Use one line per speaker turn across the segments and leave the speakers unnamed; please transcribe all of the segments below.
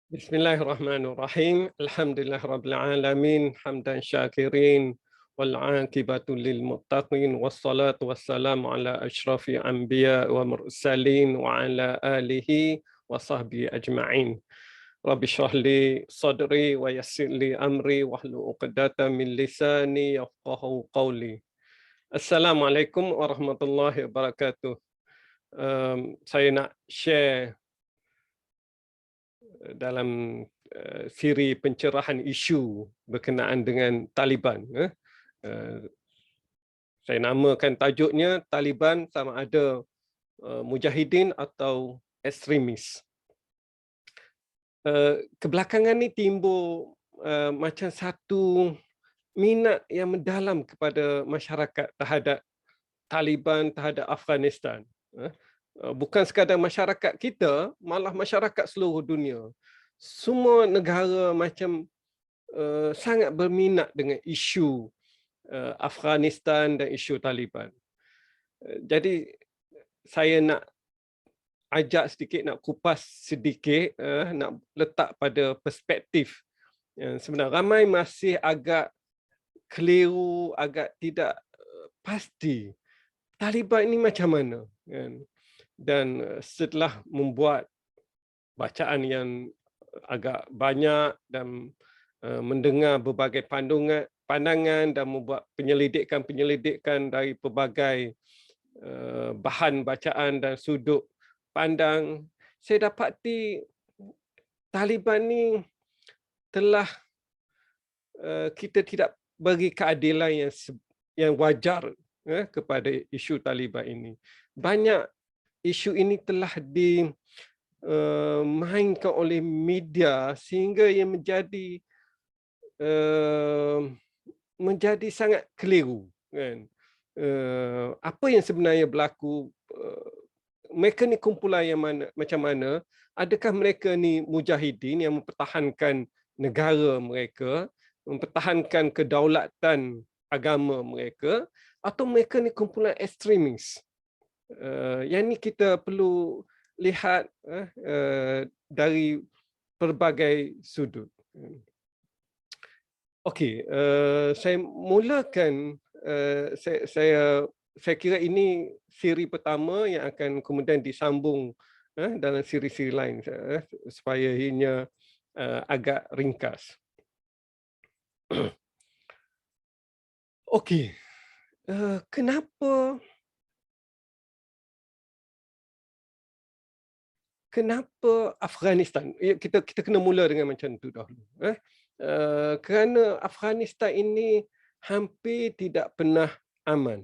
Bismillahirrahmanirrahim. Alhamdulillahirabbil alamin, hamdan syakirin wal 'aqibatu lil muttaqin wassalatu wassalamu ala asyrafil anbiya wa mursalin wa ala alihi wa sahbihi ajma'in. Rabbi shrah li sadri wa yassir li amri wahlul 'uqdatam min lisani yafqahu qawli. Assalamualaikum warahmatullahi wabarakatuh. Saya nak share dalam siri pencerahan isu berkenaan dengan Taliban. Uh, Saya namakan tajuknya Taliban sama ada mujahidin atau ekstremis. Kebelakangan ni timbul macam satu minat yang mendalam kepada masyarakat terhadap Taliban, terhadap Afghanistan. Bukan sekadar masyarakat kita, malah masyarakat seluruh dunia. Semua negara macam sangat berminat dengan isu Afghanistan dan isu Taliban. Jadi saya nak ajak sedikit, nak kupas sedikit, nak letak pada perspektif. Sebenarnya ramai masih agak keliru, agak tidak pasti Taliban ini macam mana, kan? Dan setelah membuat bacaan yang agak banyak dan mendengar berbagai pandangan dan membuat penyelidikan dari pelbagai bahan bacaan dan sudut pandang, saya dapati Taliban ni telah kita tidak bagi keadilan yang wajar kepada isu Taliban ini. Banyak isu ini telah dimainkan oleh media sehingga ia menjadi sangat keliru, kan? Apa yang sebenarnya berlaku? Mereka ni kumpulan yang macam mana? Adakah mereka ni mujahidin yang mempertahankan negara mereka, mempertahankan kedaulatan agama mereka, atau mereka ni kumpulan ekstremis? Yang ni kita perlu lihat dari pelbagai sudut. Okey, saya mulakan, saya kira ini siri pertama yang akan kemudian disambung dalam siri-siri lain supaya ianya agak ringkas. Okey, kenapa Afghanistan? Kita kena mula dengan macam tu dahulu. Kerana Afghanistan ini hampir tidak pernah aman.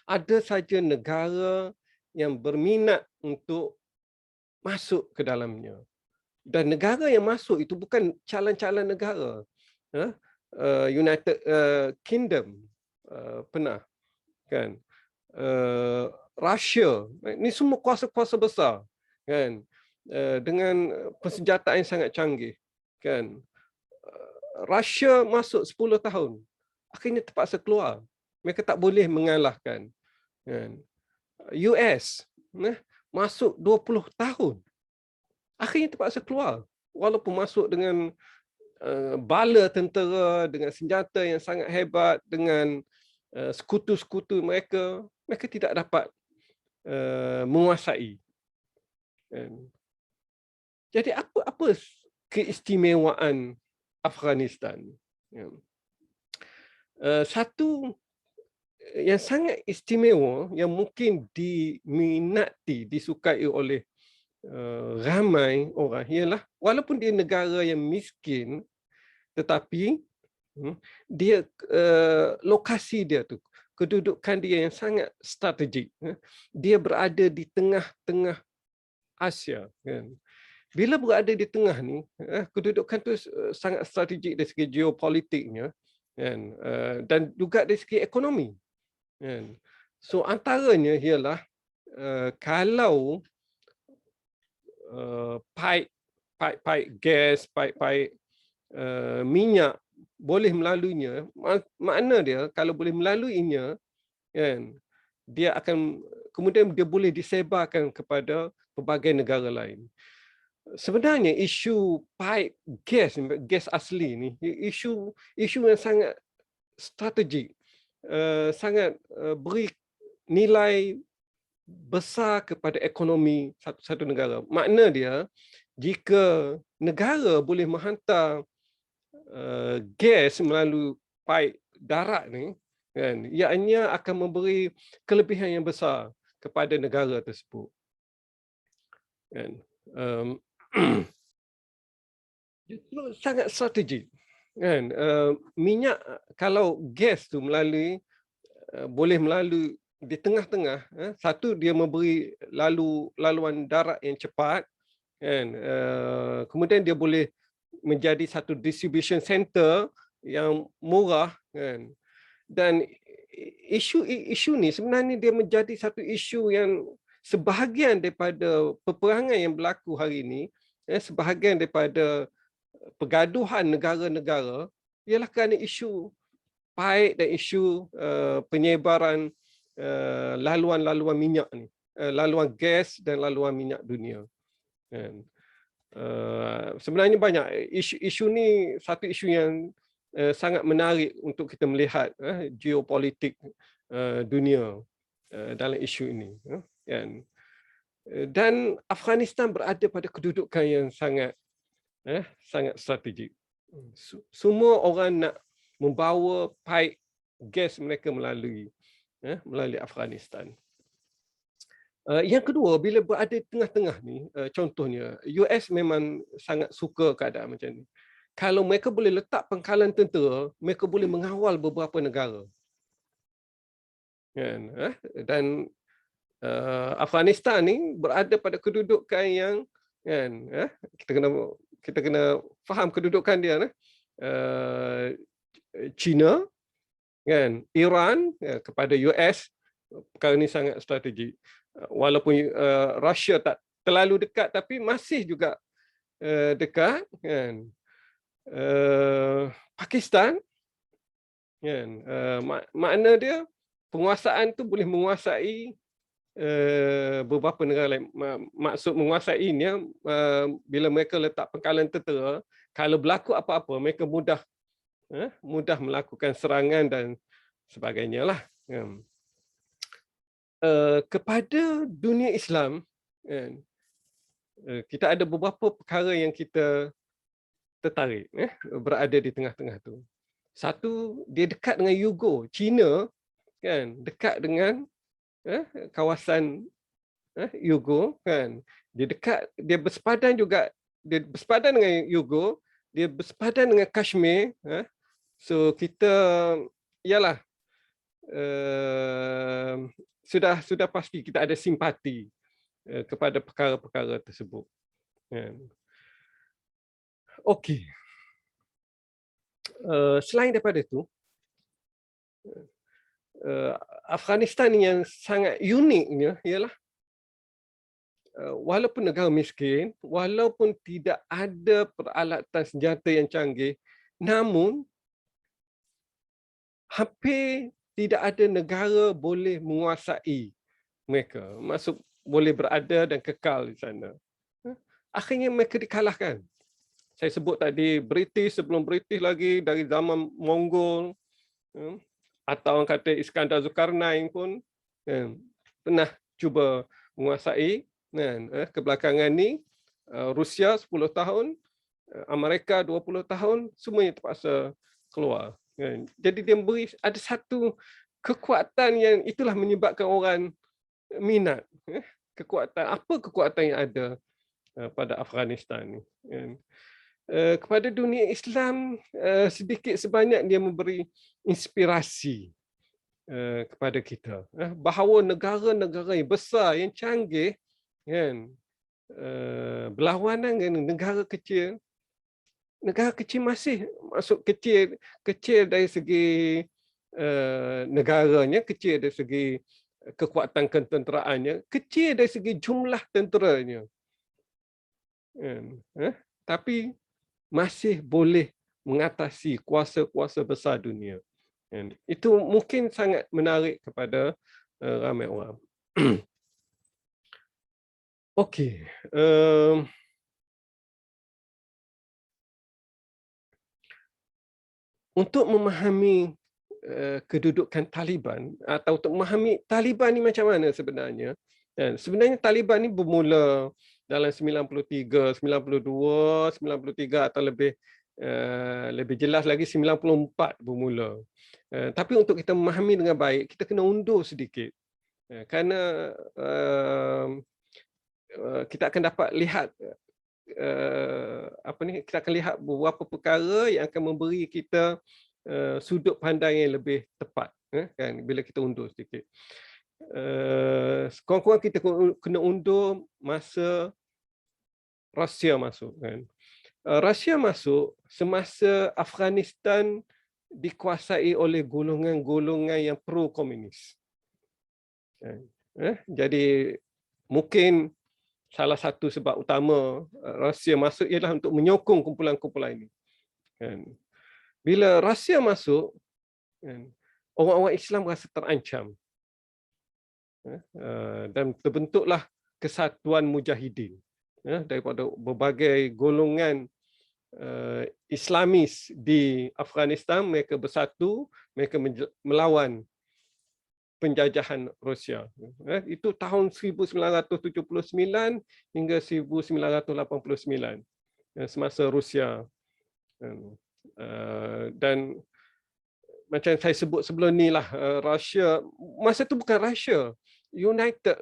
Ada saja negara yang berminat untuk masuk ke dalamnya. Dan negara yang masuk itu bukan calon-calon negara. United Kingdom pernah, kan? Russia, ini semua kuasa-kuasa besar, kan? Dengan persenjataan yang sangat canggih, kan? Russia masuk 10 tahun, akhirnya terpaksa keluar. Mereka tak boleh mengalahkan, kan? US masuk 20 tahun, akhirnya terpaksa keluar. Walaupun masuk dengan bala tentera, dengan senjata yang sangat hebat, dengan sekutu-sekutu mereka tidak dapat menguasai. Jadi apa keistimewaan Afghanistan? Satu yang sangat istimewa yang mungkin diminati, disukai oleh ramai orang ialah walaupun dia negara yang miskin, tetapi dia lokasi dia tu, kedudukan dia yang sangat strategik. Dia berada di tengah-tengah Asia, kan? Bila berada di tengah ni, kedudukan tu sangat strategik dari segi geopolitiknya, kan? Dan juga dari segi ekonomi, kan? So antaranya ialah kalau pipe gas, pipe minyak boleh melaluinya, makna dia kalau boleh melaluinya, kan, dia akan kemudian dia boleh disebarkan kepada pelbagai negara lain. sebenarnya isu pipe gas asli ni isu yang sangat strategik, sangat beri nilai besar kepada ekonomi satu negara. Makna dia, jika negara boleh menghantar gas melalui paip darat ni, kan, ianya akan memberi kelebihan yang besar kepada negara tersebut. Kan. Justru sangat strategik. Kan. Minyak, kalau gas tu boleh melalui di tengah-tengah, satu dia memberi laluan darat yang cepat, kan. Kemudian dia boleh menjadi satu distribution center yang murah, kan. Dan isu ni sebenarnya dia menjadi satu isu yang sebahagian daripada peperangan yang berlaku hari ini, sebahagian daripada pergaduhan negara-negara ialah kerana isu paip dan isu penyebaran laluan-laluan minyak ni, laluan gas dan laluan minyak dunia. Kan. Sebenarnya banyak isu ni, satu isu yang sangat menarik untuk kita melihat geopolitik dunia dalam isu ini. Kan. Dan Afghanistan berada pada kedudukan yang sangat strategik. Semua orang nak membawa paip gas mereka melalui Afghanistan. Yang kedua, bila berada di tengah-tengah ni, contohnya US memang sangat suka keadaan macam ni. Kalau mereka boleh letak pangkalan tentera, mereka boleh mengawal beberapa negara. Kan? Dan Afghanistan ni berada pada kedudukan yang, kan, kita kena faham kedudukan dia. China, kan, Iran, kepada US, perkara ini sangat strategik. Walaupun Rusia tak terlalu dekat, tapi masih juga dekat. Kan. Pakistan, kan, makna dia penguasaan tu boleh menguasai beberapa negara lain. Maksud menguasai ni, bila mereka letak pangkalan tentera, kalau berlaku apa-apa, mereka mudah melakukan serangan dan sebagainya lah. Kepada dunia Islam, kita ada beberapa perkara yang kita tertarik berada di tengah-tengah tu. Satu, dia dekat dengan Yugo, China, kan, dekat dengan kawasan Yugo, kan. Dia bersepadan juga, dia bersepadan dengan Yugo, dia bersepadan dengan Kashmir. So kita ialah sudah pasti kita ada simpati kepada perkara-perkara tersebut. Okey. Selain daripada itu, Afghanistan yang sangat uniknya ialah walaupun negara miskin, walaupun tidak ada peralatan senjata yang canggih, namun hampir tidak ada negara boleh menguasai mereka. Maksud boleh berada dan kekal di sana. Akhirnya mereka dikalahkan. Saya sebut tadi British, sebelum British lagi, dari zaman Mongol, atau orang kata Iskandar Zulkarnain pun pernah cuba menguasai. Kebelakangan ni Rusia 10 tahun, Amerika 20 tahun, semuanya terpaksa keluar. Jadi dia ada satu kekuatan yang itulah menyebabkan orang minat. Apa kekuatan yang ada pada Afghanistan ni. Kepada dunia Islam, sedikit sebanyak dia memberi inspirasi kepada kita, bahawa negara-negara yang besar, yang canggih, kan, berlawanan dengan negara kecil. Negara kecil masih masuk kecil dari segi negaranya, kecil dari segi kekuatan ketenteraannya, kecil dari segi jumlah tenteranya. Tapi masih boleh mengatasi kuasa-kuasa besar dunia. Itu mungkin sangat menarik kepada ramai orang. Okey. untuk memahami kedudukan Taliban atau untuk memahami Taliban ni macam mana sebenarnya. Sebenarnya Taliban ni bermula dalam 93, 92, 93 atau lebih jelas lagi 94 bermula. Tapi untuk kita memahami dengan baik, kita kena undur sedikit. Kerana kita akan dapat lihat kita akan lihat beberapa perkara yang akan memberi kita sudut pandang yang lebih tepat, kan, bila kita undur sedikit. Kurang-kurang kita kena undur masa Rusia masuk, kan. Rusia masuk semasa Afghanistan dikuasai oleh golongan-golongan yang pro-komunis. Jadi mungkin salah satu sebab utama Rusia masuk ialah untuk menyokong kumpulan-kumpulan ini. Bila Rusia masuk, orang-orang Islam rasa terancam. Dan terbentuklah Kesatuan Mujahidin daripada berbagai golongan Islamis di Afghanistan. Mereka bersatu, mereka melawan penjajahan Rusia. Itu tahun 1979 hingga 1989, semasa Rusia. Dan macam saya sebut sebelum ni lah, Rusia, masa tu bukan Rusia, United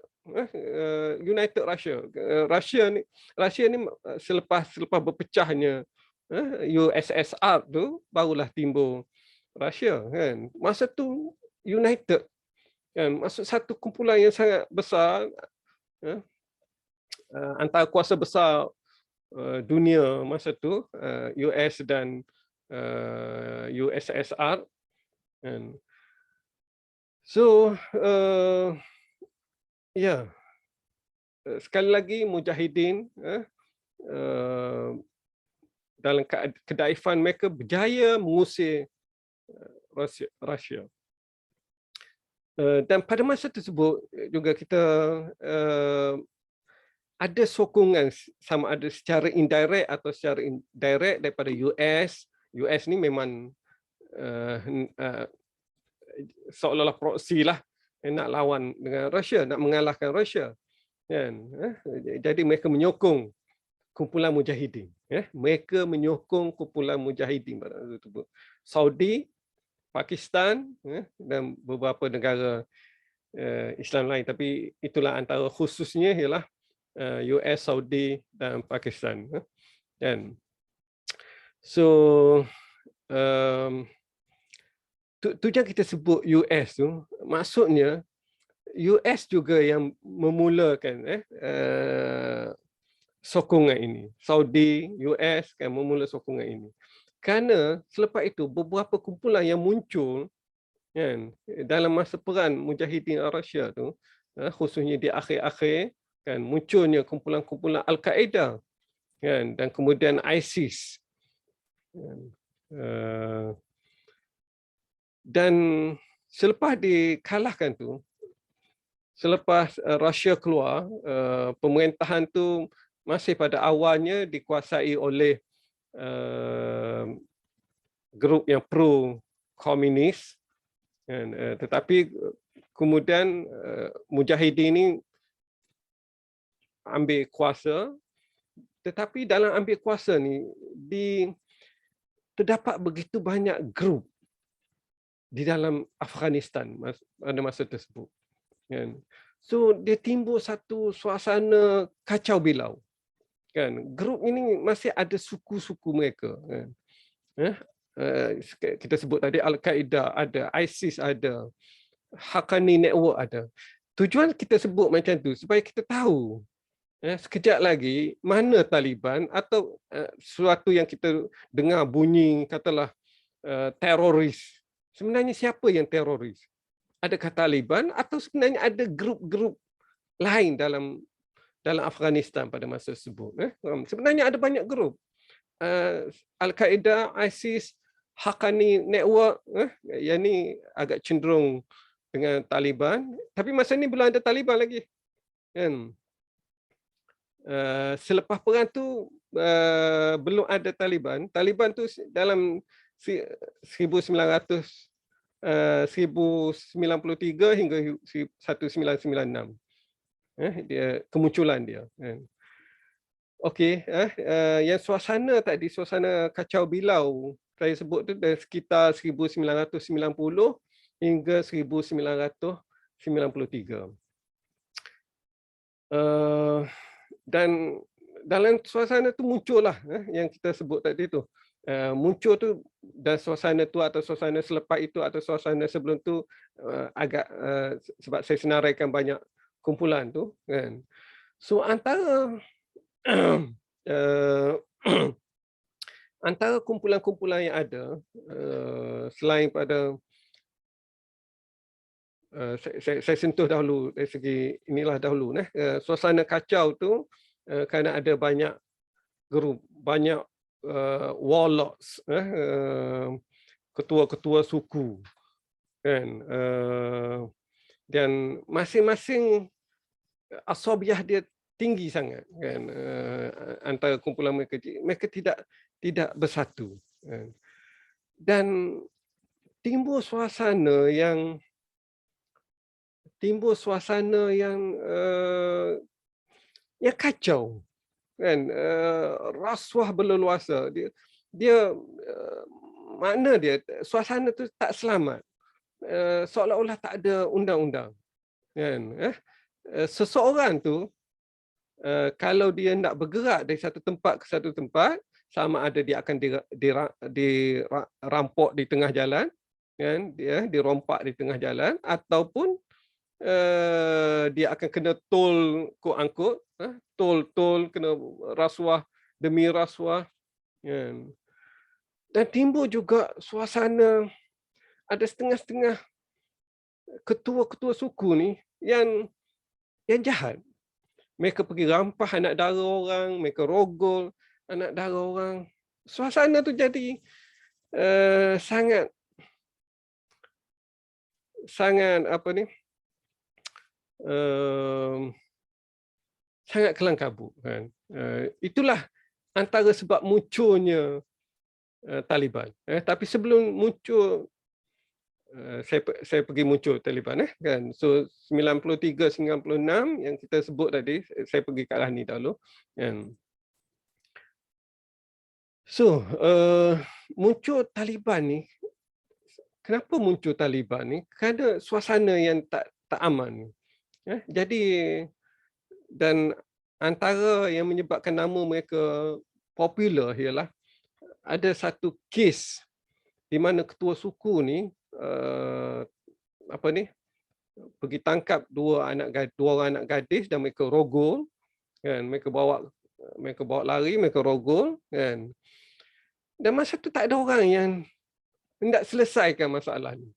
Russia. Rusia ni selepas berpecahnya USSR tu, barulah timbul Rusia, kan. Masa tu United, kan, maksud satu kumpulan yang sangat besar, antara kuasa besar dunia masa tu, US dan USSR. So sekali lagi Mujahidin dalam kedaifan mereka berjaya mengusir Rusia. Dan pada masa tersebut juga kita ada sokongan, sama ada secara indirect atau secara direct, daripada US. US ni memang seolah-olah proksi lah, nak lawan dengan Rusia, nak mengalahkan Rusia, kan. Jadi mereka menyokong kumpulan Mujahidin. Mereka menyokong kumpulan Mujahidin pada masa tersebut. Saudi, Pakistan, dan beberapa negara Islam lain, tapi itulah antara khususnya ialah US, Saudi dan Pakistan. Dan so tujuan kita sebut US tu, maksudnya US juga yang memulakan sokongan ini. Saudi, US kan memula sokongan ini. Kerana selepas itu beberapa kumpulan yang muncul, kan, dalam masa perang Mujahidin Rusia tu, khususnya di akhir-akhir, kan, munculnya kumpulan-kumpulan Al-Qaeda, kan, dan kemudian ISIS. Dan selepas dikalahkan tu, selepas Rusia keluar, pemerintahan tu masih pada awalnya dikuasai oleh grup yang pro-komunis, tetapi kemudian Mujahidin ini ambil kuasa. Tetapi dalam ambil kuasa ni, terdapat begitu banyak grup di dalam Afghanistan pada masa tersebut. So dia timbul satu suasana kacau bilau. Kan, grup ini masih ada suku-suku mereka. Kita sebut tadi Al-Qaeda ada, ISIS ada, Haqqani Network ada. Tujuan kita sebut macam tu supaya kita tahu sekejap lagi mana Taliban atau sesuatu yang kita dengar bunyi katalah teroris. Sebenarnya siapa yang teroris? Adakah Taliban atau sebenarnya ada grup-grup lain dalam Afghanistan pada masa tersebut? Sebenarnya ada banyak grup. Al-Qaeda, ISIS, Haqqani Network, yang ni agak cenderung dengan Taliban. Tapi masa ni belum ada Taliban lagi. Kan? Selepas perang tu belum ada Taliban. Taliban tu dalam 1993 hingga 1996. Dia kemunculan dia. Okey, yang suasana tadi, suasana kacau bilau saya sebut tu dari sekitar 1990 hingga 1993. Dan dalam suasana tu muncullah yang kita sebut tadi tu. Muncul tu, dan suasana tu atau suasana selepas itu atau suasana sebelum tu agak sebab saya senaraikan banyak kumpulan tu kan. So antara antara kumpulan-kumpulan yang ada, selain pada saya sentuh dahulu dari segi inilah dahulu, suasana kacau tu kerana ada banyak grup, banyak warlords, ketua-ketua suku kan, dan masing-masing asabiah dia tinggi sangat kan, antara kumpulan mereka tidak bersatu kan. Dan timbul suasana yang kacau kan, rasuah berleluasa. Dia makna dia suasana tu tak selamat, seolah-olah tak ada undang-undang kan. Seseorang tu kalau dia nak bergerak dari satu tempat ke satu tempat, sama ada dia akan dirampok di tengah jalan kan, dia dirompak di tengah jalan, ataupun dia akan kena tol angkut, tol kena rasuah demi rasuah kan. Dan timbul juga suasana ada setengah-setengah ketua-ketua suku ni yang jahat. Mereka pergi rampas anak dara orang, mereka rogol anak dara orang. Suasana tu jadi sangat sangat kelam kabut kan. Itulah antara sebab munculnya Taliban. Tapi sebelum muncul, saya pergi muncul Taliban kan. So 93 96 yang kita sebut tadi, saya pergi ke arah ni dahulu kan. So muncul Taliban ni, kenapa muncul Taliban ni? Kerana suasana yang tak aman. Jadi, dan antara yang menyebabkan nama mereka popular ialah ada satu kes di mana ketua suku ni pergi tangkap dua orang anak gadis dan mereka rogol kan, mereka bawa lari, mereka rogol kan. Dan masa tu tak ada orang yang hendak selesaikan masalah ni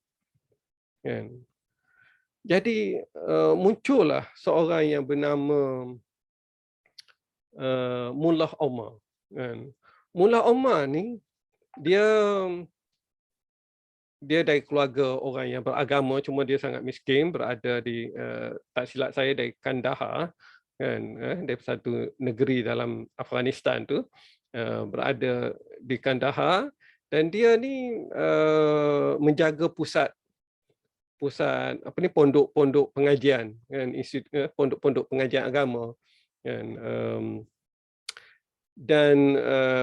kan. Jadi muncullah seorang yang bernama Mullah Omar kan. Mullah Omar ni dia dari keluarga orang yang beragama, cuma dia sangat miskin, berada di tak silap saya dari Kandahar kan, dari satu negeri dalam Afghanistan tu, berada di Kandahar, dan dia ni menjaga pusat pondok-pondok pengajian kan, pondok-pondok pengajian agama kan. Dan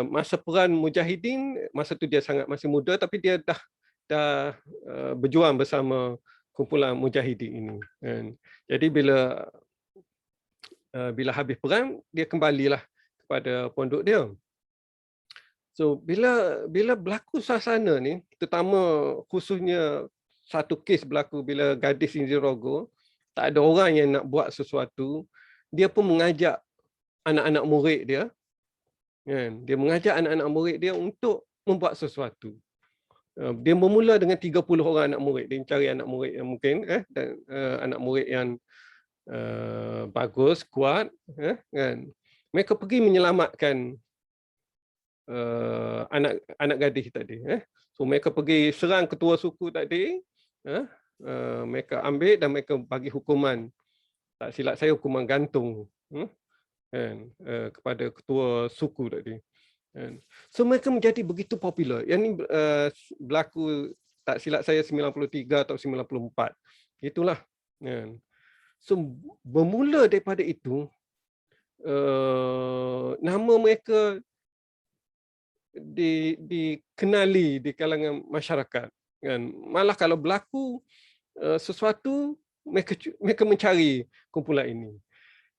masa perang Mujahidin, masa tu dia masih muda, tapi dia dah berjuang bersama kumpulan Mujahidin ini kan. Jadi bila habis perang, dia kembalilah kepada pondok dia. So bila berlaku suasana ni, terutama khususnya satu kes berlaku bila gadis ini dirogol, tak ada orang yang nak buat sesuatu, dia pun mengajak anak-anak murid dia kan, dia mengajak anak-anak murid dia untuk membuat sesuatu. Dia bermula dengan 30 orang anak murid, dia cari anak murid yang mungkin dan anak murid yang bagus, kuat kan. Mereka pergi menyelamatkan anak gadis tadi. So mereka pergi serang ketua suku tadi, mereka ambil dan mereka bagi hukuman, tak silap saya hukuman gantung kan, kepada ketua suku tadi. Kan. So mereka menjadi begitu popular. Yang ini berlaku tak silap saya 93 atau 94. Itulah. Kan. So bermula daripada itu, nama mereka dikenali di kalangan masyarakat. Kan. Malah kalau berlaku sesuatu, mereka mencari kumpulan ini.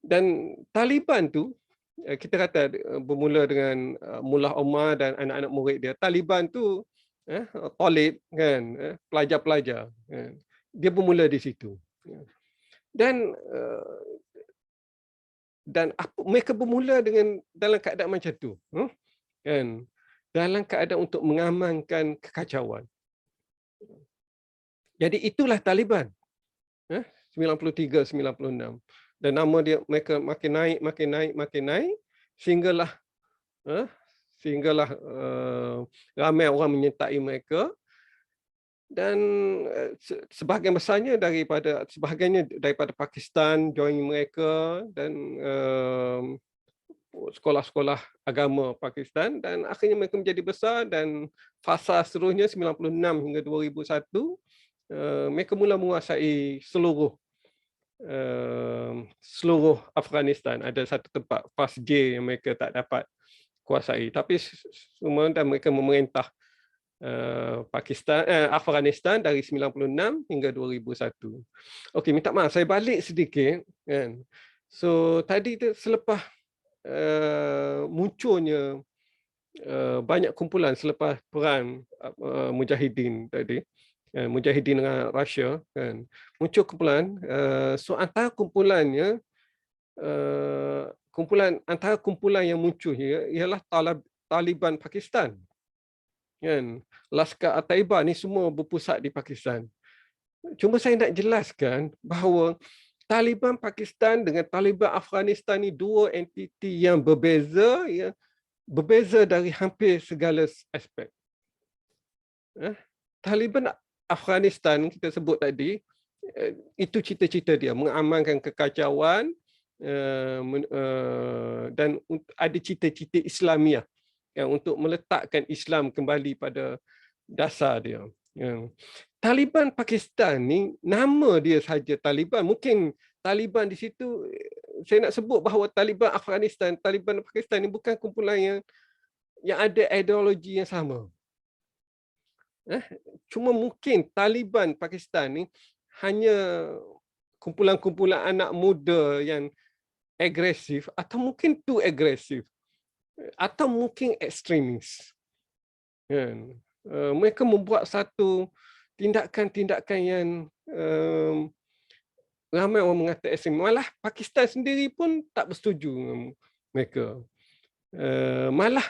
Dan Taliban tu, kita kata bermula dengan Mullah Omar dan anak-anak murid dia. Taliban tu talib kan, pelajar-pelajar kan. Dia bermula di situ. Dan mereka bermula dengan dalam keadaan macam tu, kan? Dalam keadaan untuk mengamankan kekacauan. Jadi itulah Taliban. 93, 96. Dan nama dia mereka makin naik sehinggalah ramai orang menyertai mereka, dan sebahagian besarnya daripada Pakistan join mereka, dan sekolah-sekolah agama Pakistan, dan akhirnya mereka menjadi besar. Dan fasa seterusnya 96 hingga 2001 mereka mula menguasai seluruh Afghanistan. Ada satu tempat Fas J yang mereka tak dapat kuasai, tapi semua, dan mereka memerintah Afghanistan dari 96 hingga 2001. Okey, minta maaf saya balik sedikit kan. So tadi tu selepas munculnya banyak kumpulan selepas perang Mujahidin tadi, Mujahidin dengan Russia kan, muncul kumpulan. So antara kumpulan yang muncul ialah Taliban Pakistan kan. Laskar Taiba ni semua berpusat di Pakistan. Cuma saya nak jelaskan bahawa Taliban Pakistan dengan Taliban Afghanistan ni dua entiti yang berbeza, berbeza dari hampir segala aspek. Taliban Afghanistan kita sebut tadi, itu cita-cita dia, mengamankan kekacauan dan ada cita-cita Islamiah yang untuk meletakkan Islam kembali pada dasar dia. Taliban Pakistan ni nama dia saja Taliban. Mungkin Taliban di situ, saya nak sebut bahawa Taliban Afghanistan, Taliban Pakistan ni bukan kumpulan yang ada ideologi yang sama. Cuma mungkin Taliban Pakistan ni hanya kumpulan-kumpulan anak muda yang agresif, atau mungkin too agresif, atau mungkin ekstremis. Mereka membuat satu tindakan-tindakan yang ramai orang mengata ekstrim. Malah Pakistan sendiri pun tak bersetuju dengan mereka. Malah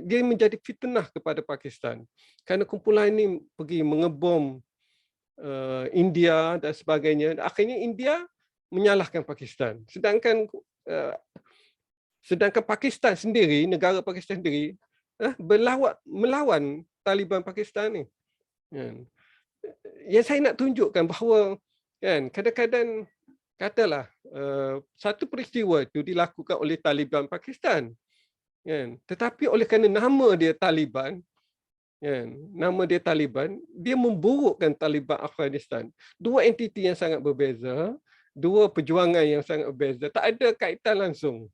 dia menjadi fitnah kepada Pakistan kerana kumpulan ini pergi mengebom India dan sebagainya. Akhirnya India menyalahkan Pakistan. Sedangkan Pakistan sendiri, negara Pakistan sendiri, melawan Taliban Pakistan ni. Yang saya nak tunjukkan bahawa kan, kadang-kadang katalah satu peristiwa itu dilakukan oleh Taliban Pakistan, kan, tetapi oleh kerana nama dia Taliban, kan, dia memburukkan Taliban Afghanistan. Dua entiti yang sangat berbeza, dua perjuangan yang sangat berbeza, tak ada kaitan langsung.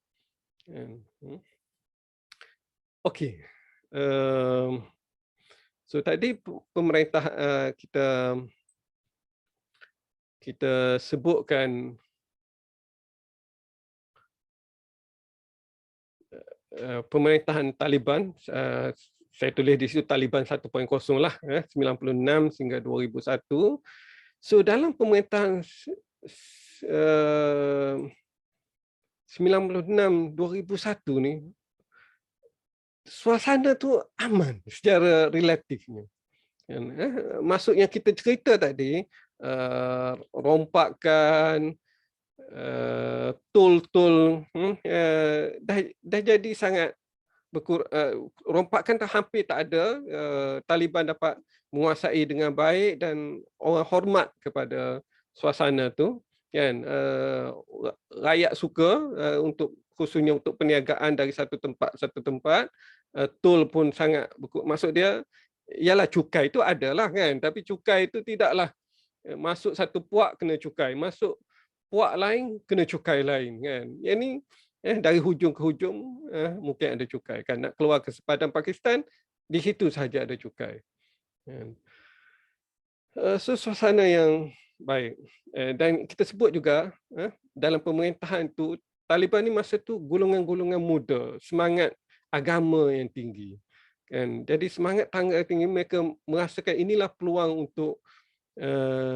Okey. So tadi pemerintah kita sebutkan pemerintahan Taliban, saya tulis di situ Taliban 1.0 lah, 96 hingga 2001. So dalam pemerintahan 96 2001 ni, suasana tu aman secara relatifnya. Maksudnya kita cerita tadi, rompakan, tol dah jadi sangat rompakan hampir tak ada. Taliban dapat menguasai dengan baik dan orang hormat kepada suasana tu, kan. Rakyat suka, khususnya untuk perniagaan dari satu tempat tol pun sangat maksud dia ialah cukai itu adalah kan, tapi cukai itu tidaklah masuk satu puak kena cukai, masuk puak lain kena cukai lain kan. Yang ni dari hujung ke hujung mungkin ada cukai kan, nak keluar ke sepadan Pakistan di situ sahaja ada cukai kan. So suasana yang baik. Dan kita sebut juga dalam pemerintahan tu Taliban ni masa tu golongan-golongan muda, semangat agama yang tinggi. Kan. Jadi semangat tangga tinggi, mereka merasakan inilah peluang untuk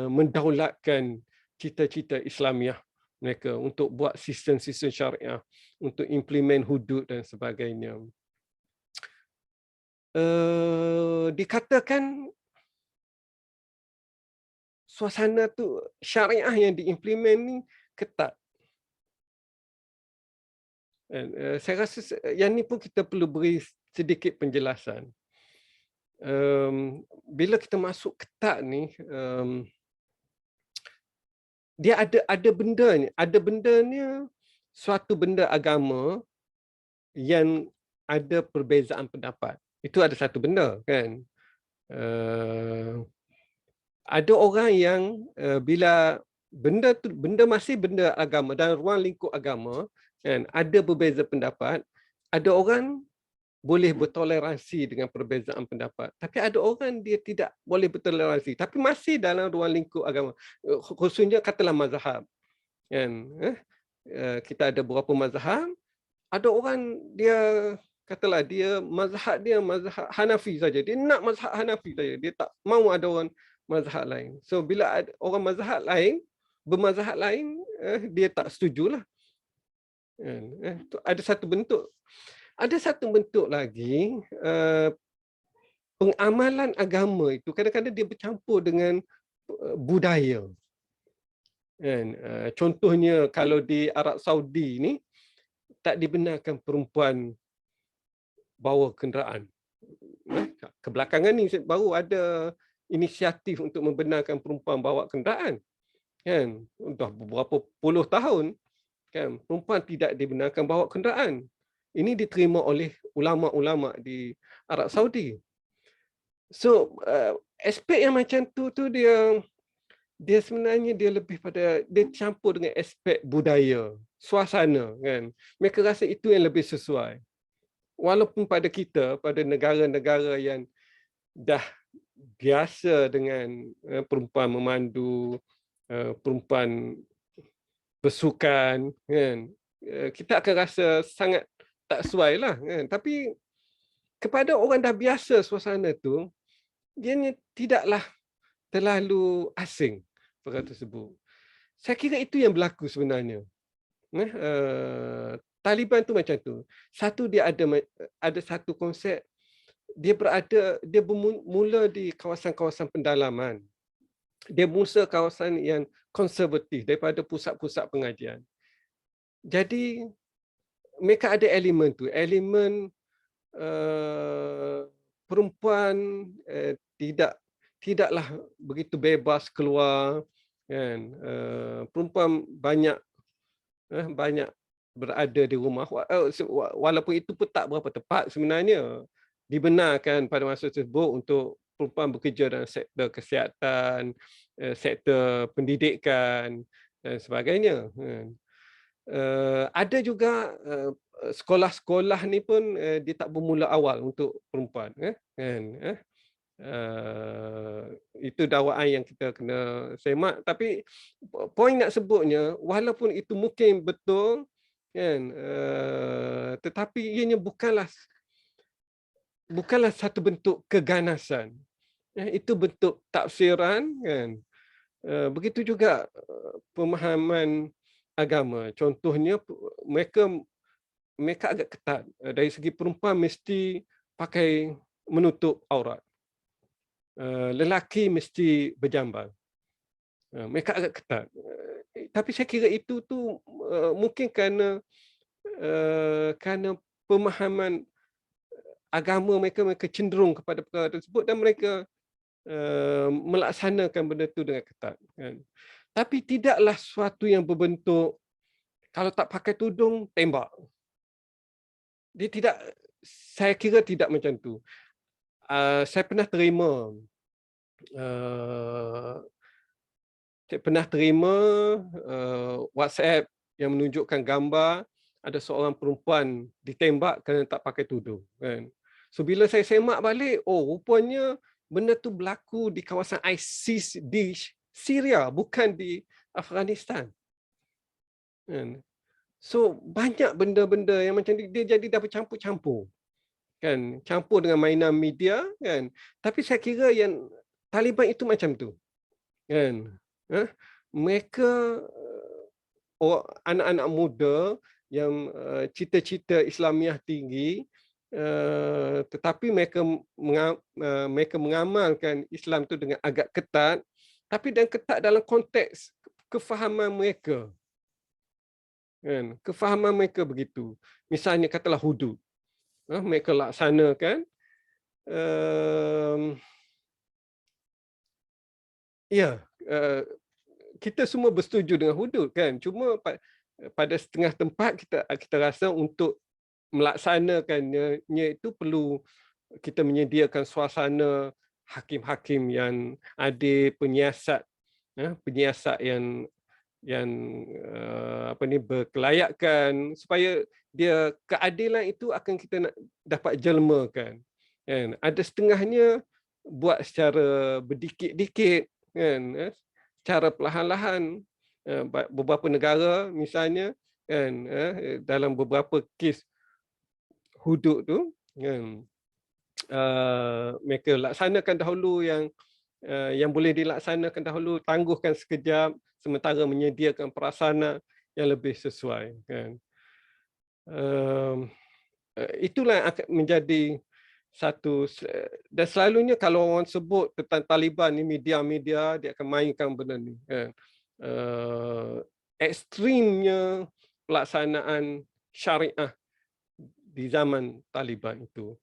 mendaulatkan cita-cita Islamiah mereka, untuk buat sistem-sistem syariah, untuk implement hudud dan sebagainya. Dikatakan suasana tu syariah yang diimplement ni ketat. Saya rasa yang ni pun kita perlu beri sedikit penjelasan. Bila kita masuk ketat ni, dia ada bendanya suatu benda agama yang ada perbezaan pendapat. Itu ada satu benda kan. Ada orang yang bila benda masih benda agama dan ruang lingkup agama kan, ada berbeza pendapat, ada orang boleh bertoleransi dengan perbezaan pendapat, tapi ada orang dia tidak boleh bertoleransi tapi masih dalam ruang lingkup agama, khususnya katalah mazhab kan. Kita ada beberapa mazhab, ada orang dia katalah dia mazhab Hanafi saja, dia nak mazhab Hanafi saja, dia tak mau ada orang mazhab lain. So bila ada orang mazhab lain bermazhab lain, dia tak setujulah. Ada satu bentuk. Ada satu bentuk lagi, pengamalan agama itu kadang-kadang dia bercampur dengan budaya. Contohnya kalau di Arab Saudi ni tak dibenarkan perempuan bawa kenderaan. Kebelakangan ni baru ada inisiatif untuk membenarkan perempuan bawa kenderaan. Kan, dah beberapa puluh tahun kan perempuan tidak dibenarkan bawa kenderaan. Ini diterima oleh ulama-ulama di Arab Saudi. So aspek yang macam tu dia sebenarnya dia lebih pada dia campur dengan aspek budaya, suasana kan. Mereka rasa itu yang lebih sesuai. Walaupun pada kita, pada negara-negara yang dah biasa dengan perempuan memandu, perempuan bersukan kan, kita akan rasa sangat tak sesuai lah kan. Tapi kepada orang dah biasa suasana tu, dia tidaklah terlalu asing perkara tersebut. Saya kira itu yang berlaku sebenarnya. Taliban tu macam tu. Satu, dia ada satu konsep, dia bermula di kawasan-kawasan pendalaman. Dia musa kawasan yang konservatif daripada pusat-pusat pengajian. Jadi mereka ada elemen tu, elemen perempuan tidaklah begitu bebas keluar kan. Perempuan banyak berada di rumah, walaupun itu pun tak berapa tepat sebenarnya. Dibenarkan pada masa tersebut untuk perempuan bekerja dalam sektor kesihatan, sektor pendidikan dan sebagainya. Ada juga sekolah-sekolah ni pun dia tak bermula awal untuk perempuan kan. Itu dakwaan yang kita kena semak. Tapi poin nak sebutnya, walaupun itu mungkin betul kan, tetapi ianya bukanlah satu bentuk keganasan. Itu bentuk tafsiran kan. Begitu juga pemahaman agama. Contohnya mereka agak ketat. Dari segi perempuan mesti pakai menutup aurat. Lelaki mesti berjambal. Mereka agak ketat. Tapi saya kira itu tu mungkin kerana pemahaman agama mereka cenderung kepada perkara tersebut dan mereka melaksanakan benda tu dengan ketat. Kan. Tapi tidaklah sesuatu yang berbentuk kalau tak pakai tudung tembak. Dia tidak saya kira tidak macam tu. Saya pernah terima WhatsApp yang menunjukkan gambar ada seorang perempuan ditembak kerana tak pakai tudung, kan. So bila saya semak balik, oh rupanya benda tu berlaku di kawasan ISIS di Syria, bukan di Afghanistan, kan. So banyak benda-benda yang macam ni, dia jadi dah bercampur-campur, kan, campur dengan mainan media, kan. Tapi saya kira yang Taliban itu macam tu, kan. Mereka anak-anak muda yang cita-cita Islamiah tinggi, tetapi mereka mengamalkan Islam tu dengan agak ketat, tapi dan ketat dalam konteks kefahaman mereka, kan. Kefahaman mereka begitu. Misalnya katalah hudud, mereka laksanakan, kita semua bersetuju dengan hudud, kan. Cuma pada setengah tempat kita rasa untuk melaksanakannya itu perlu kita menyediakan suasana hakim-hakim yang adil, penyiasat yang berkelayakan, supaya dia keadilan itu akan kita nak dapat jelmakan, kan. Ada setengahnya buat secara berdikit-dikit, kan, secara perlahan-lahan. Beberapa negara misalnya, kan, dalam beberapa kes hudud tu, kan, mereka laksanakan dahulu yang boleh dilaksanakan dahulu, tangguhkan sekejap sementara menyediakan prasarana yang lebih sesuai, kan. Itulah yang akan menjadi satu, dan selalunya kalau orang sebut tentang Taliban ni, media-media dia akan mainkan benda ni, kan. Ekstrimnya pelaksanaan syariah di zaman Taliban itu.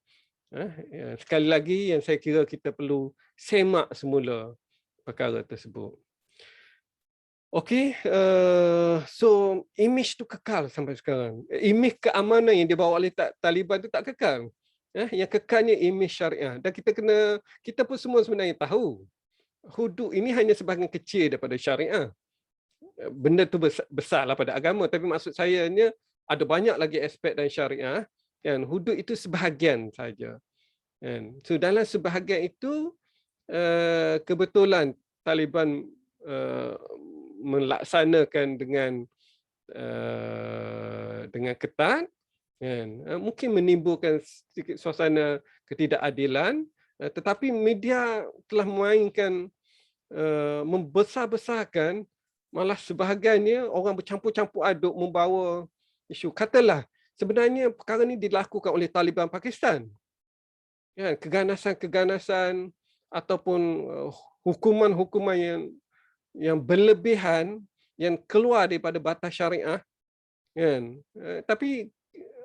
Sekali lagi yang saya kira kita perlu semak semula perkara tersebut. Okey, so imej tu kekal sampai sekarang. Imej keamanan yang dibawa oleh Taliban tu tak kekal. Yang kekalnya imej syariah. Dan kita pun semua sebenarnya tahu hudud ini hanya sebahagian kecil daripada syariah. Benda tu besarlah pada agama, tapi maksud saya ada banyak lagi aspek dalam syariah, kan. Hudud itu sebahagian saja, kan. So dalam sebahagian itu kebetulan Taliban melaksanakan dengan ketat, kan. Mungkin menimbulkan sedikit suasana ketidakadilan, tetapi media telah memainkan, membesar-besarkan, malah sebahagiannya orang bercampur-campur aduk membawa isu. Katalah sebenarnya perkara ini dilakukan oleh Taliban Pakistan, ya, keganasan-keganasan ataupun hukuman-hukuman yang berlebihan yang keluar daripada batas syariah, kan. Tapi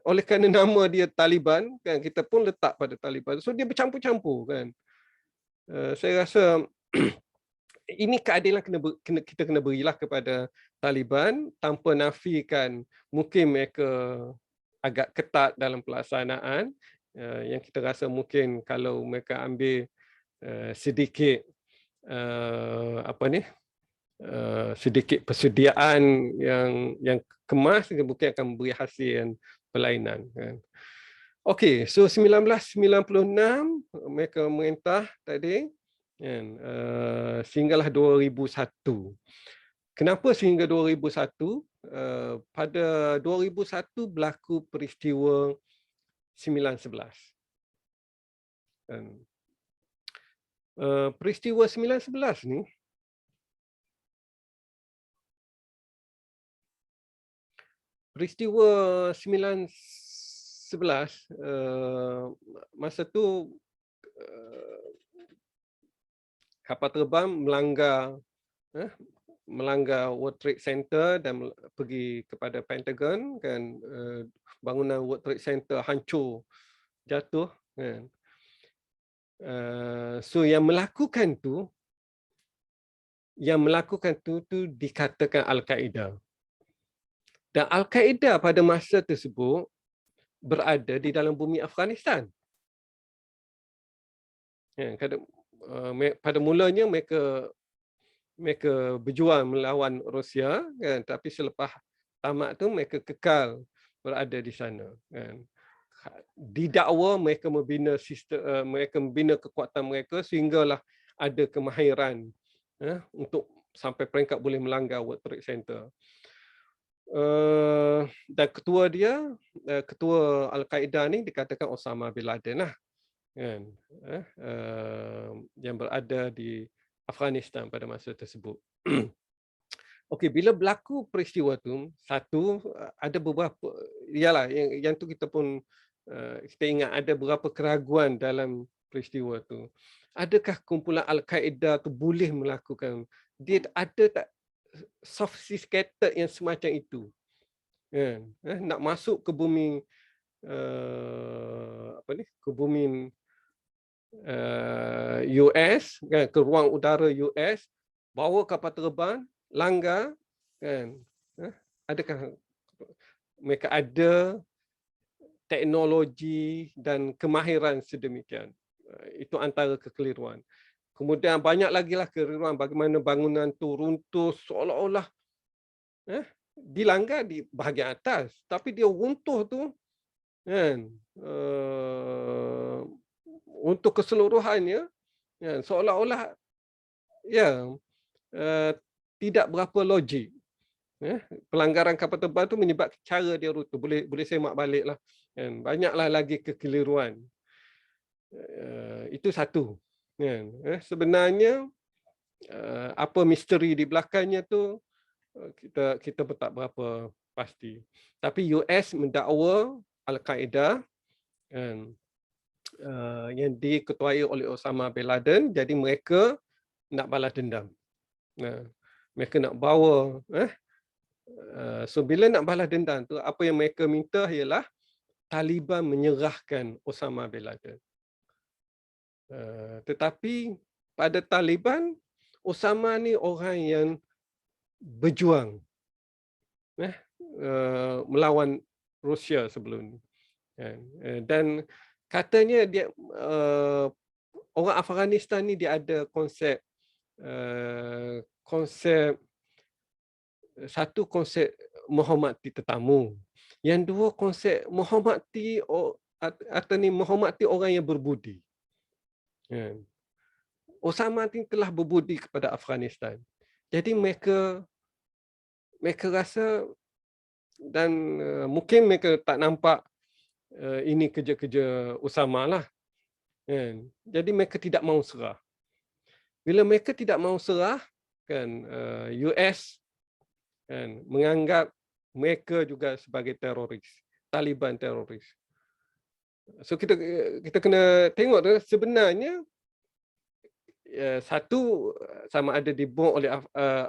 oleh kerana nama dia Taliban, kan, kita pun letak pada Taliban. So dia bercampur-campur, kan. Saya rasa ini keadilan kita kena berilah kepada Taliban tanpa nafikan mungkin mereka agak ketat dalam pelaksanaan, yang kita rasa mungkin kalau mereka ambil sedikit sedikit persediaan yang kemas, mungkin akan memberi hasil yang berlainan, kan. Okey, so 1996 mereka merintah tadi, kan, sehinggalah 2001. Kenapa sehingga 2001? Pada 2001 berlaku peristiwa 9/11. Peristiwa 9/11 ni peristiwa 9/11, masa tu kapal terbang melanggar World Trade Center dan pergi kepada Pentagon, kan. Bangunan World Trade Center hancur, jatuh, kan. So yang melakukan tu dikatakan Al-Qaeda. Dan Al-Qaeda pada masa tersebut berada di dalam bumi Afghanistan. Pada mulanya mereka berjuang melawan Rusia, kan, tapi selepas tamat tu mereka kekal berada di sana, kan. Didakwa mereka membina sistem, mereka membina kekuatan mereka sehinggalah ada kemahiran untuk sampai peringkat boleh melanggar World Trade Center. Dan ketua Al-Qaeda ni dikatakan Osama bin Laden lah, kan, yang berada di Afghanistan pada masa tersebut. Okey, bila berlaku peristiwa tu, satu, ada beberapa, ialah yang tu kita pun kita ingat ada beberapa keraguan dalam peristiwa tu. Adakah kumpulan Al-Qaeda tu boleh melakukan, dia ada tak sophisticated yang semacam itu, kan? Nak masuk ke bumi ke bumi US, kan, ke ruang udara US, bawa kapal terbang, langgar, kan? Adakah mereka ada teknologi dan kemahiran sedemikian? Itu antara kekeliruan. Kemudian banyak lagi lah kekeliruan, bagaimana bangunan tu runtuh seolah-olah dilanggar di bahagian atas, tapi dia runtuh tu, kan, untuk keseluruhannya, kan, seolah-olah tidak berapa logik. Pelanggaran kapal terbang tu menyebabkan cara dia runtuh, boleh semak balik lah, kan. Banyaklah lagi kekeliruan. Itu satu, kan. Sebenarnya apa misteri di belakangnya tu kita pun tak berapa pasti. Tapi US mendakwa Al-Qaeda, kan, yang diketuai oleh Osama bin Laden, jadi mereka nak balas dendam. Mereka nak bawa, so bila nak balas dendam tu, apa yang mereka minta ialah Taliban menyerahkan Osama bin Laden. Tetapi pada Taliban, Osama ni orang yang berjuang melawan Rusia sebelum ni, dan katanya dia orang Afghanistan ni dia ada konsep satu, konsep menghormati tetamu, yang dua, konsep menghormati menghormati orang yang berbudi. Osama ni telah berbudi kepada Afghanistan. Jadi mereka rasa, dan mungkin mereka tak nampak ini kerja-kerja Osama lah, kan. Jadi mereka tidak mahu serah. Bila mereka tidak mahu serah, kan, US, kan, menganggap mereka juga sebagai teroris, Taliban teroris. So kita kena tengok tu, sebenarnya satu, sama ada dibom oleh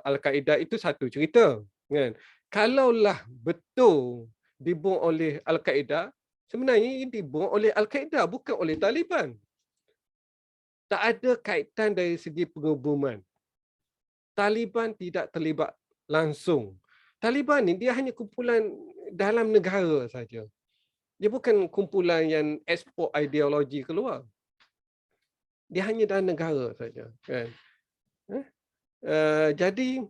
Al-Qaeda itu satu cerita, kan. Kalaulah betul dibom oleh Al-Qaeda, sebenarnya ini dibom oleh Al-Qaeda, bukan oleh Taliban. Tak ada kaitan dari segi pengeboman. Taliban tidak terlibat langsung. Taliban ni dia hanya kumpulan dalam negara saja. Dia bukan kumpulan yang ekspor ideologi keluar. Dia hanya dalam negara saja, kan. Jadi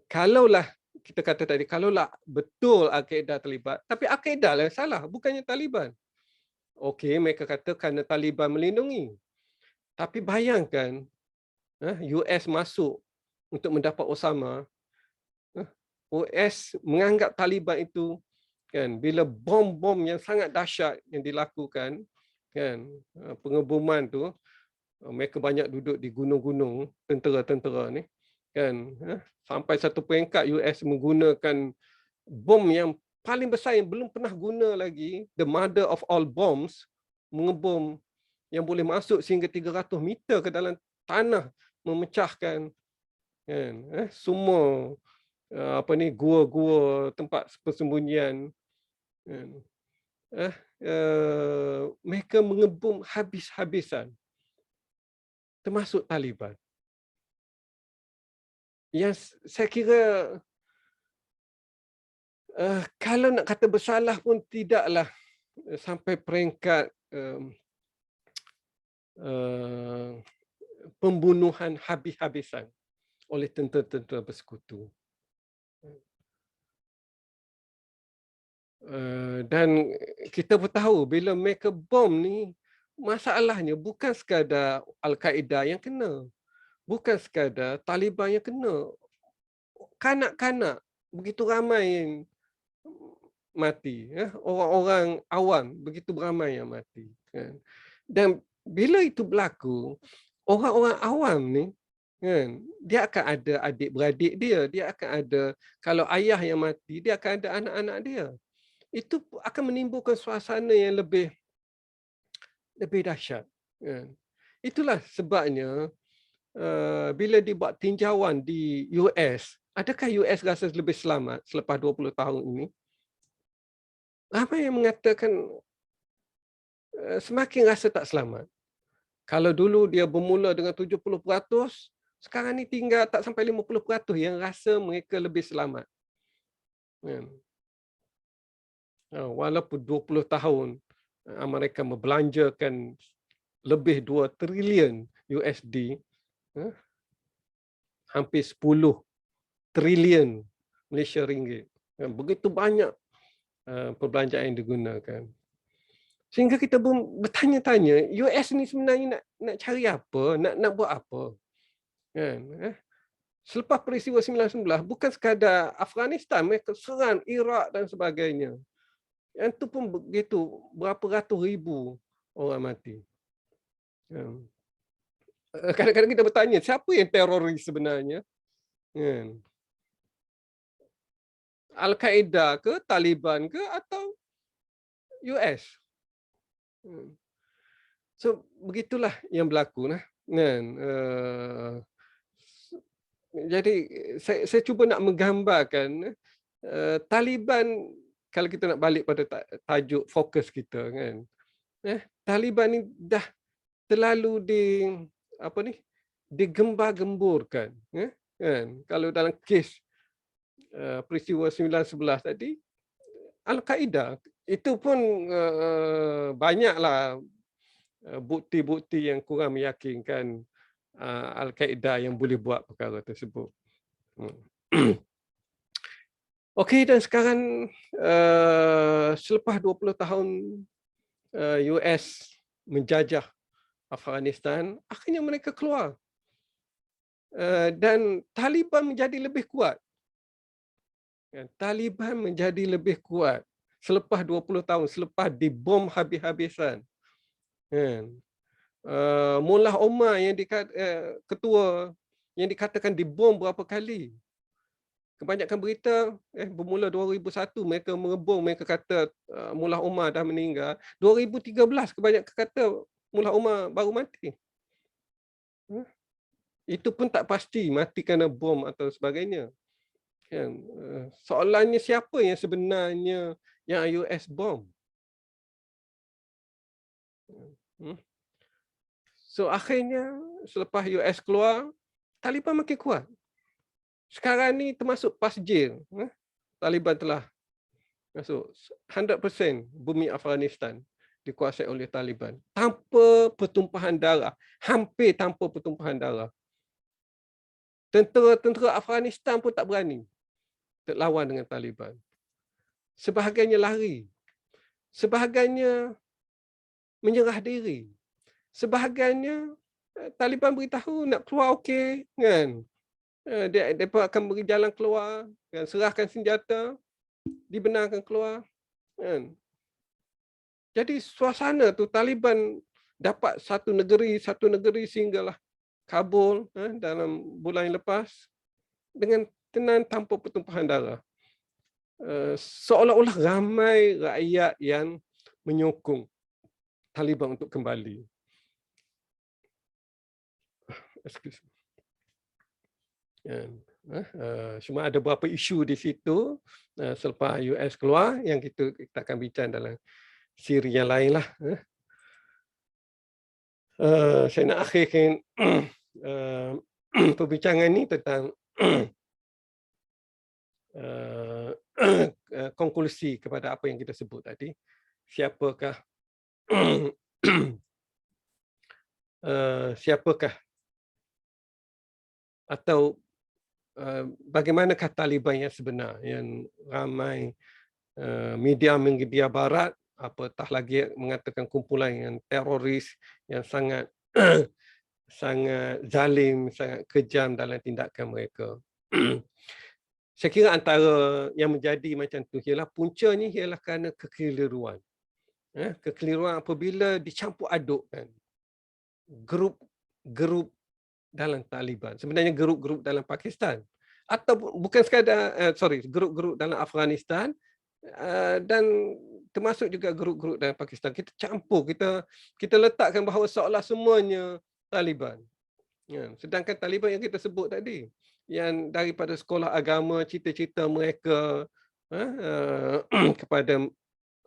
kalaulah kita kata tadi, kalaulah betul Al-Qaeda terlibat, tapi Al-Qaeda lah yang salah, bukannya Taliban. Okey, mereka kata kerana Taliban melindungi. Tapi bayangkan US masuk untuk mendapat Osama. US menganggap Taliban itu, kan, bila bom-bom yang sangat dahsyat yang dilakukan, kan, pengeboman tu, mereka banyak duduk di gunung-gunung, tentera-tentera ni, kan, sampai satu peringkat US menggunakan bom yang paling besar yang belum pernah guna lagi, the mother of all bombs, mengebom yang boleh masuk sehingga 300 meter ke dalam tanah, memecahkan, kan, semua gua-gua, tempat persembunyian, kan. Mereka mengebom habis-habisan, termasuk Taliban. Yang saya kira Kalau nak kata bersalah pun tidaklah sampai peringkat pembunuhan habis-habisan oleh tentera-tentera bersekutu. Dan kita pun tahu bila mereka bom ni, masalahnya bukan sekadar Al-Qaeda yang kena, bukan sekadar Taliban yang kena, kanak-kanak begitu ramai yang mati, orang-orang awam begitu ramai yang mati, kan. Dan bila itu berlaku, orang-orang awam ni, kan, dia akan ada adik-beradik dia, dia akan ada, kalau ayah yang mati, dia akan ada anak-anak dia. Itu akan menimbulkan suasana yang lebih dahsyat, kan. Itulah sebabnya bila dibuat tinjauan di US, adakah US rasa lebih selamat selepas 20 tahun ini? Ramai yang mengatakan semakin rasa tak selamat. Kalau dulu dia bermula dengan 70%, sekarang ni tinggal tak sampai 50% yang rasa mereka lebih selamat. Walaupun 20 tahun Amerika membelanjakan lebih 2 trilion USD, hampir 10 trilion Malaysia ringgit. Begitu banyak perbelanjaan yang digunakan. Sehingga kita pun bertanya-tanya, US ni sebenarnya nak cari apa? Nak buat apa? Kan? Selepas peristiwa 1999, bukan sekadar Afghanistan, mereka serang Iraq dan sebagainya. Yang tu pun begitu, berapa ratus ribu orang mati. Kadang-kadang kita bertanya, siapa yang teroris sebenarnya? Al-Qaeda ke, Taliban ke, atau US? So, begitulah yang berlaku. Jadi, saya cuba nak menggambarkan Taliban, kalau kita nak balik pada tajuk fokus kita, kan, Taliban ni dah terlalu digembar-gemburkan, kan. Kalau dalam kes peristiwa 9/11 tadi, Al-Qaeda itu pun banyaklah bukti-bukti yang kurang meyakinkan Al-Qaeda yang boleh buat perkara tersebut. Okey, dan sekarang selepas 20 tahun US menjajah Afghanistan, akhirnya mereka keluar. Dan Taliban menjadi lebih kuat. Taliban menjadi lebih kuat selepas 20 tahun, selepas dibom habis-habisan. Mullah Omar yang ketua yang dikatakan dibom berapa kali. Kebanyakan berita bermula 2001 mereka mengebom, mereka kata Mullah Omar dah meninggal. 2013 kebanyakan kata Mullah Omar baru mati. Itu pun tak pasti mati kerana bom atau sebagainya. Soalannya siapa yang sebenarnya yang US bom? So akhirnya selepas US keluar, Taliban makin kuat. Sekarang ni termasuk PASJIR, Taliban telah masuk 100% bumi Afghanistan dikuasai oleh Taliban tanpa pertumpahan darah, hampir tanpa pertumpahan darah. Tentera-tentera Afghanistan pun tak berani lawan dengan Taliban. Sebahagiannya lari. Sebahagiannya menyerah diri. Sebahagiannya Taliban beritahu nak keluar okey, kan. Mereka akan beri jalan keluar, kan, serahkan senjata, dibenarkan keluar, kan. Jadi suasana tu Taliban dapat satu negeri sehinggalah Kabul dalam bulan yang lepas dengan tenang tanpa pertumpahan darah. Seolah-olah ramai rakyat yang menyokong Taliban untuk kembali. Excuse me. Cuma ada beberapa isu di situ selepas US keluar yang kita akan bincang dalam siri yang lain lah. Saya nak akhirkan perbincangan ni tentang konklusi kepada apa yang kita sebut tadi. Siapakah siapakah atau bagaimanakah Taliban yang sebenar, yang ramai media Barat apatah lagi mengatakan kumpulan yang teroris yang sangat sangat zalim, sangat kejam dalam tindakan mereka. Saya kira antara yang menjadi macam tu ialah puncanya ialah kerana kekeliruan. Kekeliruan apabila dicampur adukkan grup-grup dalam Taliban. Sebenarnya grup-grup dalam Pakistan. Atau bukan sekadar, grup-grup dalam Afghanistan dan termasuk juga grup-grup dalam Pakistan. Kita campur, kita letakkan bahawa seolah semuanya Taliban. Sedangkan Taliban yang kita sebut tadi, yang daripada sekolah agama, cita-cita mereka kepada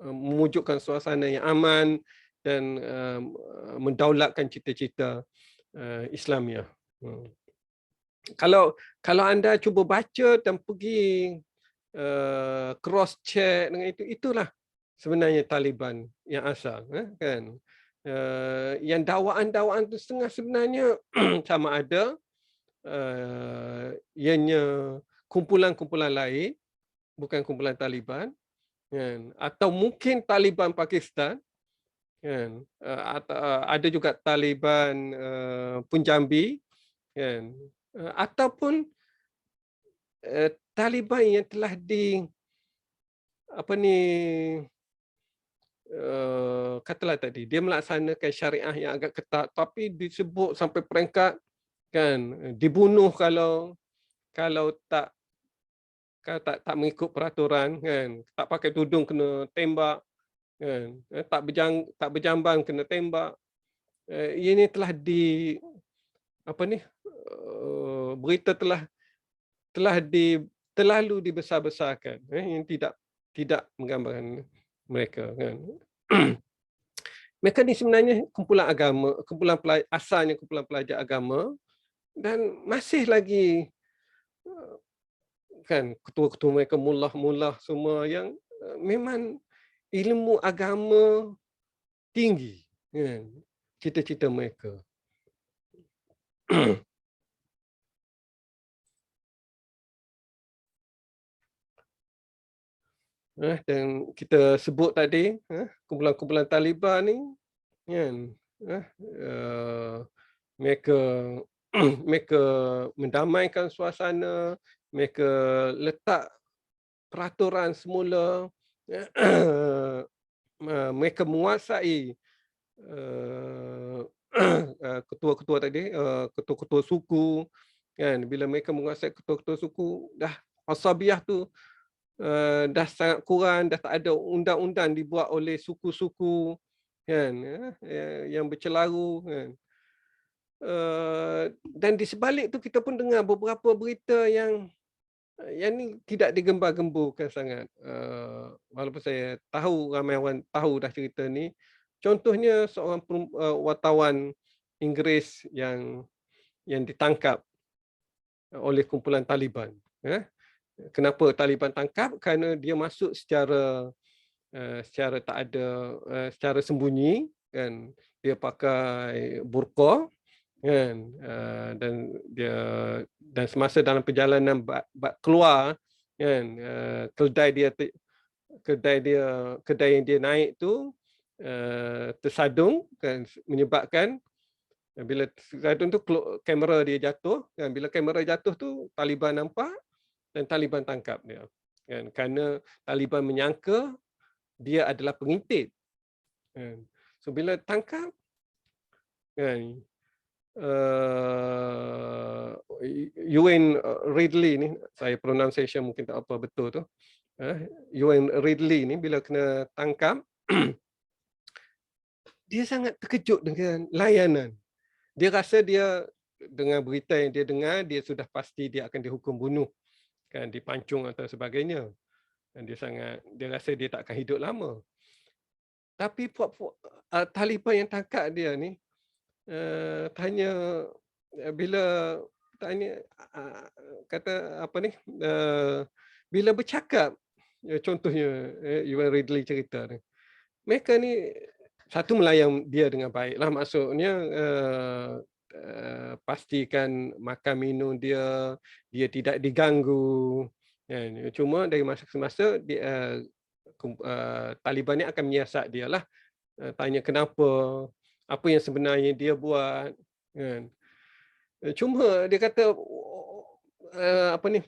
memujukkan suasana yang aman dan mendaulatkan cita-cita Islamiah. Kalau anda cuba baca dan pergi cross check dengan itulah sebenarnya Taliban yang asal, kan? Yang dakwaan-dakwaan itu setengah sebenarnya sama ada ianya kumpulan-kumpulan lain, bukan kumpulan Taliban, kan? Atau mungkin Taliban Pakistan, kan? Ada juga Taliban Punjabi, kan? Ataupun Taliban yang telah katalah tadi dia melaksanakan syariah yang agak ketat, tapi disebut sampai peringkat kan dibunuh kalau tak mengikut peraturan, kan, tak pakai tudung kena tembak, kan, tak berjamban kena tembak. Ini telah berita terlalu dibesar-besarkan, yang tidak menggambarkan mereka, kan. Mereka ni sebenarnya kumpulan agama, asalnya kumpulan pelajar agama dan masih lagi kan ketua-ketua mereka mullah-mullah semua yang memang ilmu agama tinggi, kan, cita-cita mereka. Dan kita sebut tadi kumpulan-kumpulan Taliban ni, kan, mereka mereka mendamaikan suasana, mereka letak peraturan semula, mereka menguasai ketua-ketua tadi, ketua-ketua suku, kan. Bila mereka menguasai ketua-ketua suku, dah asabiah tu dah sangat kurang, dah tak ada undang-undang dibuat oleh suku-suku, kan, yang bercelaru, kan. Dan di sebalik tu kita pun dengar beberapa berita yang ni tidak digembar-gemburkan sangat. Walaupun saya tahu ramai orang tahu dah cerita ni. Contohnya seorang wartawan Inggeris yang ditangkap oleh kumpulan Taliban. Kenapa Taliban tangkap? Kerana dia masuk secara tak ada, secara sembunyi, kan. Dia pakai burqa, kan, dan semasa dalam perjalanan keluar, kan, kedai yang dia naik tu tersadung, kan, menyebabkan bila tersadung tu kamera dia jatuh, kan. Bila kamera jatuh tu Taliban nampak dan Taliban tangkap dia, kan, kerana Taliban menyangka dia adalah pengintip, kan. So bila tangkap, kan, Ewan Ridley ni, saya pronunciation mungkin tak apa betul tu, Ewan Ridley ni bila kena tangkap dia sangat terkejut dengan layanan. Dia rasa dia dengan berita yang dia dengar, dia sudah pasti dia akan dihukum bunuh, kan, dipancung atau sebagainya. Dan dia rasa dia tak akan hidup lama. Tapi Taliban yang tangkap dia ni tanya, bila tanya kata bila bercakap Contohnya Ewan Ridley cerita ni. Mereka ni satu melayan dia dengan baiklah, maksudnya pastikan makan minum dia tidak diganggu kan. Cuma dari masa ke masa Taliban ni akan menyiasat dia lah, tanya kenapa, apa yang sebenarnya dia buat kan. Cuma dia kata apa ni,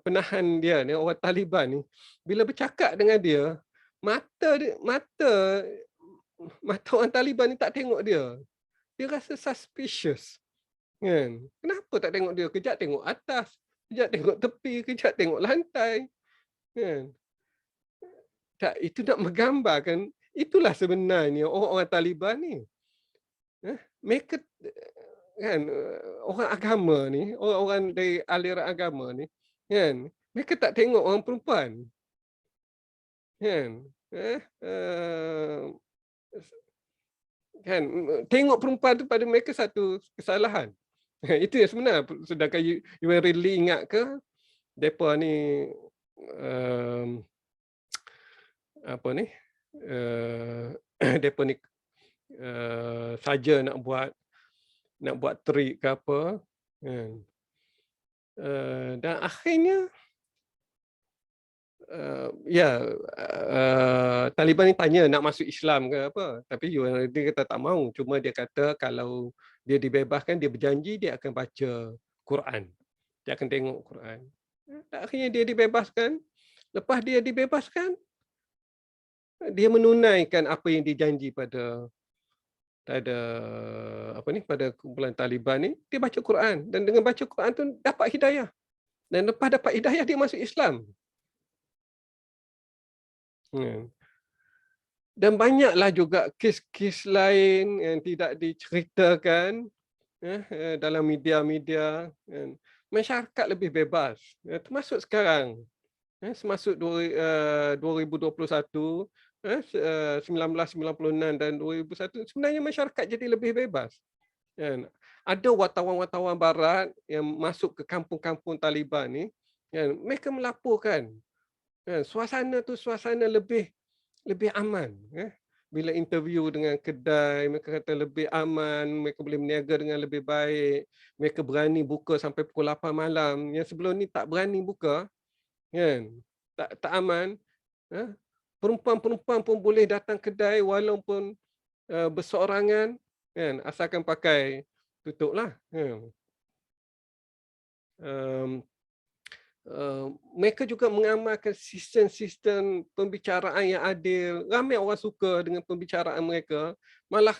penahan dia ni, orang Taliban ni, bila bercakap dengan dia, mata dia, mata orang Taliban ni tak tengok dia. Dia rasa suspicious kan. Kenapa tak tengok dia? Kejap tengok atas, kejap tengok tepi, kejap tengok lantai kan. Tak, itu nak menggambarkan itulah sebenarnya orang-orang Taliban ni. Mereka kan, orang agama ni, orang-orang dari aliran agama ni kan, mereka tak tengok orang perempuan kan. Kan, tengok perempuan tu pada mereka satu kesalahan. Itu yang sebenar. Sedangkan you really ingat ke depa ni apa ni, depa ni saja nak buat trik ke apa kan. Dan akhirnya Taliban ni tanya nak masuk Islam ke apa, tapi dia kata tak mahu. Cuma dia kata kalau dia dibebaskan, dia berjanji dia akan baca Quran, dia akan tengok Quran. Akhirnya dia dibebaskan. Lepas dia dibebaskan, dia menunaikan apa yang dijanji pada pada kumpulan Taliban ni. Dia baca Quran, dan dengan baca Quran tu dapat hidayah, dan lepas dapat hidayah dia masuk Islam. Dan banyaklah juga kes-kes lain yang tidak diceritakan dalam media-media. Masyarakat lebih bebas, termasuk sekarang, semasuk 2021, 1996 dan 2001, sebenarnya masyarakat jadi lebih bebas. Ada wartawan-wartawan barat yang masuk ke kampung-kampung Taliban ni, mereka melaporkan suasana tu suasana lebih aman. Bila interview dengan kedai, mereka kata lebih aman, mereka boleh berniaga dengan lebih baik, mereka berani buka sampai pukul 8 malam. Yang sebelum ni tak berani buka, kan? Tak aman. Perempuan-perempuan pun boleh datang kedai walaupun berseorangan, kan? Asalkan pakai tutuplah. Mereka juga mengamalkan sistem-sistem pembicaraan yang adil. Ramai orang suka dengan pembicaraan mereka. Malah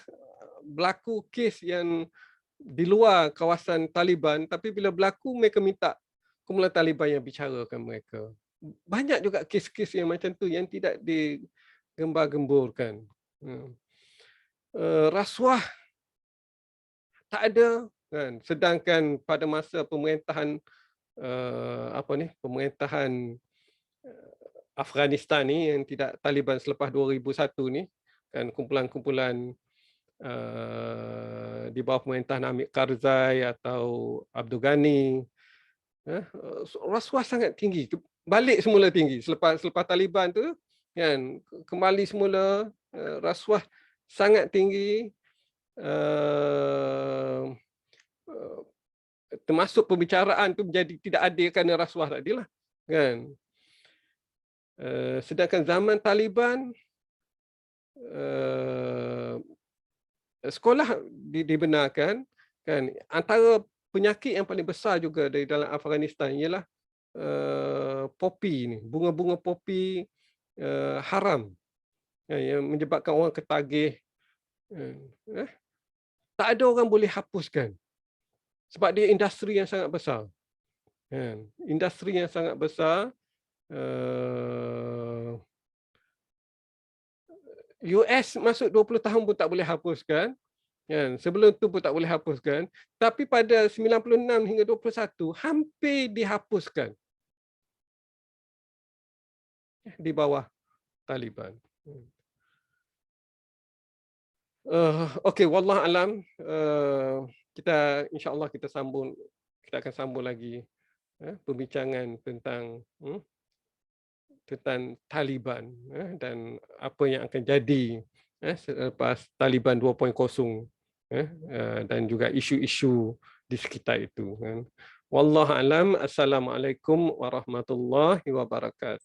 berlaku kes yang di luar kawasan Taliban, tapi bila berlaku mereka minta kumpulan Taliban yang bicarakan mereka. Banyak juga kes-kes yang macam tu yang tidak digembar-gemburkan. Rasuah tak ada kan. Sedangkan pada masa pemerintahan pemerintahan Afghanistan ni yang tidak Taliban selepas 2001 ni, kan, kumpulan-kumpulan di bawah pemerintahan Hamid Karzai atau Abdul Ghani, rasuah sangat tinggi, balik semula tinggi selepas Taliban tu kan, kembali semula rasuah sangat tinggi. Termasuk pembicaraan tu menjadi tidak adil kerana rasuah tadilah kan. Sedangkan zaman Taliban, sekolah dibenarkan kan. Antara penyakit yang paling besar juga dari dalam Afghanistan ialah popi ni, bunga-bunga popi haram yang menyebabkan orang ketagih. Tak ada orang boleh hapuskan sebab dia industri yang sangat besar. Industri yang sangat besar. US masuk 20 tahun pun tak boleh hapuskan. Sebelum tu pun tak boleh hapuskan. Tapi pada 96 hingga 21 hampir dihapuskan di bawah Taliban. Okey, wallah alam. Kita insya-Allah kita akan sambung lagi perbincangan tentang tentang Taliban dan apa yang akan jadi selepas Taliban 2.0 dan juga isu-isu di sekitar itu kan. Wallahu alam. Assalamualaikum warahmatullahi wabarakatuh.